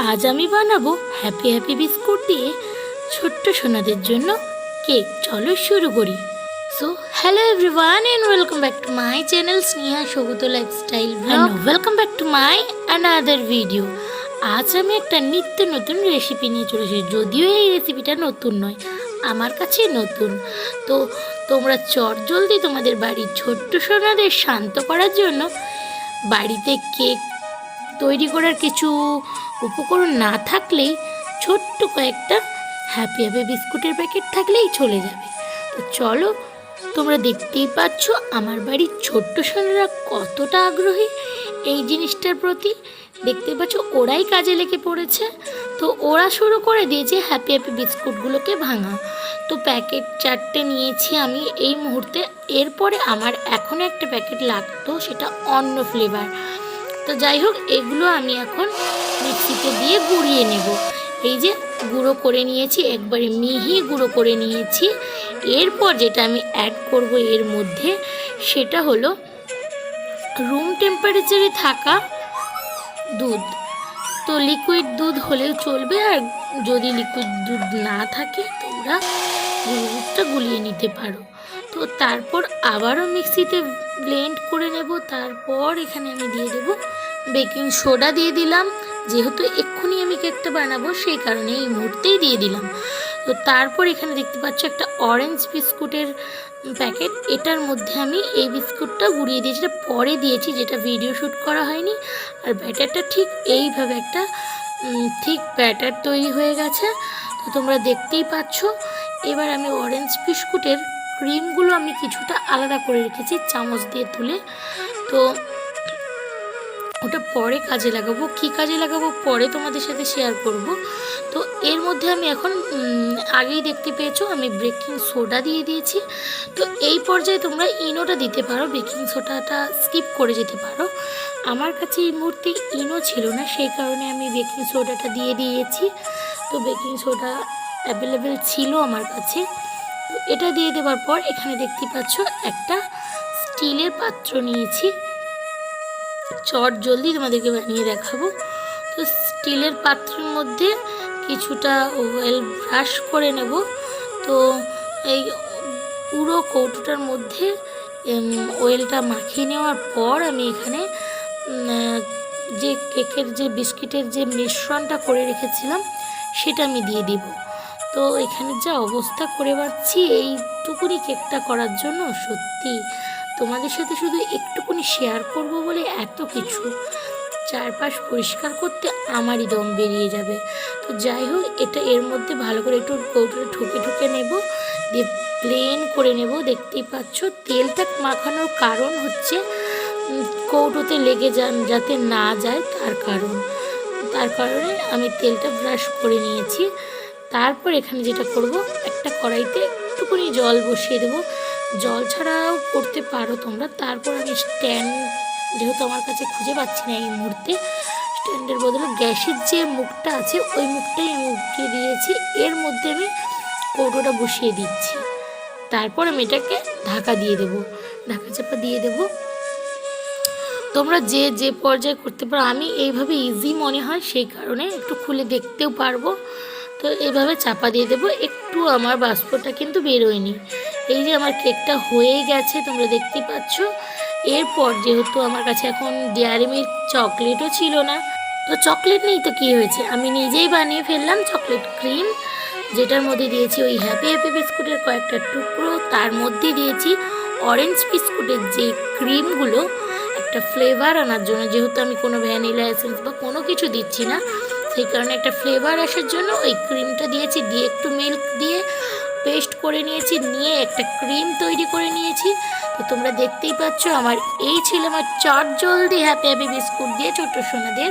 আজ আমি বানাবো হ্যাপি হ্যাপি বিস্কুট দিয়ে ছোট্ট সোনাদের জন্য কেক। চলো শুরু করি। So hello everyone and welcome back to my channel Sneha Saugata lifestyle blog. Welcome back to my another video. আজ আমি একটা নিত্য নতুন রেসিপি নিয়ে চলে এসেছি, যদিও এই রেসিপিটা নতুন নয়, আমার কাছে নতুন। তো তোমরা চটজলদি তোমাদের বাড়ির ছোট্ট সোনাদের শান্ত করার জন্য বাড়িতে কেক তৈরি করার কিছু উপকরণ না থাকলেই ছোট্ট কয়েকটা হ্যাপি হ্যাপি বিস্কুটের প্যাকেট থাকলেই চলে যাবে। তো চলো, তোমরা দেখতেই পাচ্ছ আমার বাড়ির ছোট্ট সোনারা কতটা আগ্রহী এই জিনিসটার প্রতি। দেখতে পাচ্ছ ওরাই কাজে লেগে পড়েছে। তো ওরা শুরু করে দিয়েছে হ্যাপি হ্যাপি বিস্কুটগুলোকে ভাঙা। তো প্যাকেট 4টে নিয়েছি আমি এই মুহূর্তে। এরপরে আমার এখনও একটা প্যাকেট লাগতো, সেটা অন্য ফ্লেভার। তো যাই হোক, এগুলো আমি এখন মিক্সিতে দিয়ে গুঁড়িয়ে নেব। এই যে গুঁড়ো করে নিয়েছি, একবারে মিহি গুঁড়ো করে নিয়েছি। এরপর যেটা আমি অ্যাড করব এর মধ্যে, সেটা হলো রুম টেম্পারেচারে থাকা দুধ। তো লিকুইড দুধ হলেও চলবে, আর যদি লিকুইড দুধ না থাকে তোমরা দুধটা গুলিয়ে নিতে পারো। তো তারপর আবারও মিক্সিতে ব্লেন্ড করে নেব। তারপর এখানে আমি দিয়ে দেব বেকিং সোডা দিয়ে দিলাম, যেহেতু এক্ষুনি আমি কেকটা বানাবো সেই কারণে এই মুহূর্তেই দিয়ে দিলাম। তো তারপর এখানে দেখতে পাচ্ছ একটা অরেঞ্জ বিস্কুটের প্যাকেট, এটার মধ্যে আমি এই বিস্কুটটা গুঁড়িয়ে দিয়েছি, যেটা পরে দিয়েছি, যেটা ভিডিও শ্যুট করা হয়নি। আর ব্যাটারটা ঠিক এইভাবে একটা ঠিক ব্যাটার তৈরি হয়ে গেছে। তো তোমরা দেখতেই পাচ্ছ। এবার আমি অরেঞ্জ বিস্কুটের ক্রিমগুলো আমি কিছুটা আলাদা করে রেখেছি চামচ দিয়ে তুলে। তো ওটা পরে কাজে লাগাবো, কী কাজে লাগাবো পরে তোমাদের সাথে শেয়ার করব। তো এর মধ্যে আমি এখন আগেই দেখতে পেয়েছো আমি বেকিং সোডা দিয়ে দিয়েছি। তো এই পর্যায়ে তোমরা ইনোটা দিতে পারো, বেকিং সোডাটা স্কিপ করে যেতে পারো। আমার কাছে এই মুহূর্তে ইনো ছিল না, সেই কারণে আমি বেকিং সোডাটা দিয়ে দিয়েছি। তো বেকিং সোডা অ্যাভেলেবেল ছিল আমার কাছে। তো এটা দিয়ে দেওয়ার পর এখানে দেখতে পাচ্ছ একটা স্টিলের পাত্র নিয়েছি, চট জলদি তোমাদেরকে বানিয়ে দেখাবো। তো স্টিলের পাত্রের মধ্যে কিছুটা অয়েল ব্রাশ করে নেব। তো এই পুরো কৌটোটার মধ্যে অয়েলটা মাখিয়ে নেওয়ার পর আমি এখানে যে কেকের যে বিস্কিটের যে মিশ্রণটা করে রেখেছিলাম সেটা আমি দিয়ে দিব। তো এখানে যা অবস্থা করে পাচ্ছি এইটুকুনি কেকটা করার জন্য, সত্যি তোমাদের সাথে শুধু একটুকুনি শেয়ার করব বলে এত কিছু, চারপাশ পরিষ্কার করতে আমারই দম বেরিয়ে যাবে। তো যাই হোক, এটা এর মধ্যে ভালো করে একটু কৌটোটা ঠুকে ঠুকে নেব, দিয়ে প্লেন করে নেব। দেখতেই পাচ্ছ তেলটা মাখানোর কারণ হচ্ছে কৌটোতে লেগে যাতে না যায়, তার কারণে আমি তেলটা ব্রাশ করে নিয়েছি। তারপর এখানে যেটা করব, একটা কড়াইতে একটুকুনি জল বসিয়ে দেবো, জল ছাড়াও করতে পারো তোমরা। তারপর আমি স্ট্যান্ড, যেহেতু আমার কাছে খুঁজে পাচ্ছি না এই মুহূর্তে, স্ট্যান্ডের বদলে গ্যাসের যে মুখটা আছে ওই মুখটাই আমি উঠিয়ে দিয়েছি। এর মধ্যে আমি কৌটোটা বসিয়ে দিচ্ছি। তারপর আমি এটাকে ঢাকা দিয়ে দেবো, ঢাকা চাপা দিয়ে দেবো। তোমরা যে যে পর্যায়ে করতে পারো, আমি এইভাবে ইজি মনে হয় সেই কারণে একটু খুলে দেখতেও পারবো। তো এইভাবে চাপা দিয়ে দেবো। একটু আমার বাষ্পটা কিন্তু বেরোয়নি। এই যে আমার কেকটা হয়ে গেছে, তোমরা দেখতে পাচ্ছ। এরপর যেহেতু আমার কাছে এখন ডেয়ারি মিল্ক চকলেটও ছিল না, তো চকলেট নেই তো কী হয়েছে, আমি নিজেই বানিয়ে ফেললাম চকলেট ক্রিম, যেটার মধ্যে দিয়েছি ওই হ্যাপি হ্যাপি বিস্কুটের কয়েকটা টুকরো, তার মধ্যে দিয়েছি অরেঞ্জ বিস্কুটের যে ক্রিমগুলো একটা ফ্লেভার আনার জন্য। যেহেতু আমি কোনো ভ্যানিলা এসেন্স বা কোনো কিছু দিচ্ছি না, সেই কারণে একটা ফ্লেভার আসার জন্য ওই ক্রিমটা দিয়েছি, দিয়ে একটু মিল্ক দিয়ে পেস্ট করে নিয়েছি, নিয়ে একটা ক্রিম তৈরি করে নিয়েছি। তো তোমরা দেখতেই পাচ্ছ আমার এই ছিল আমার চট জলদি হ্যাপি হ্যাপি বিস্কুট দিয়ে ছোট্ট সোনাদের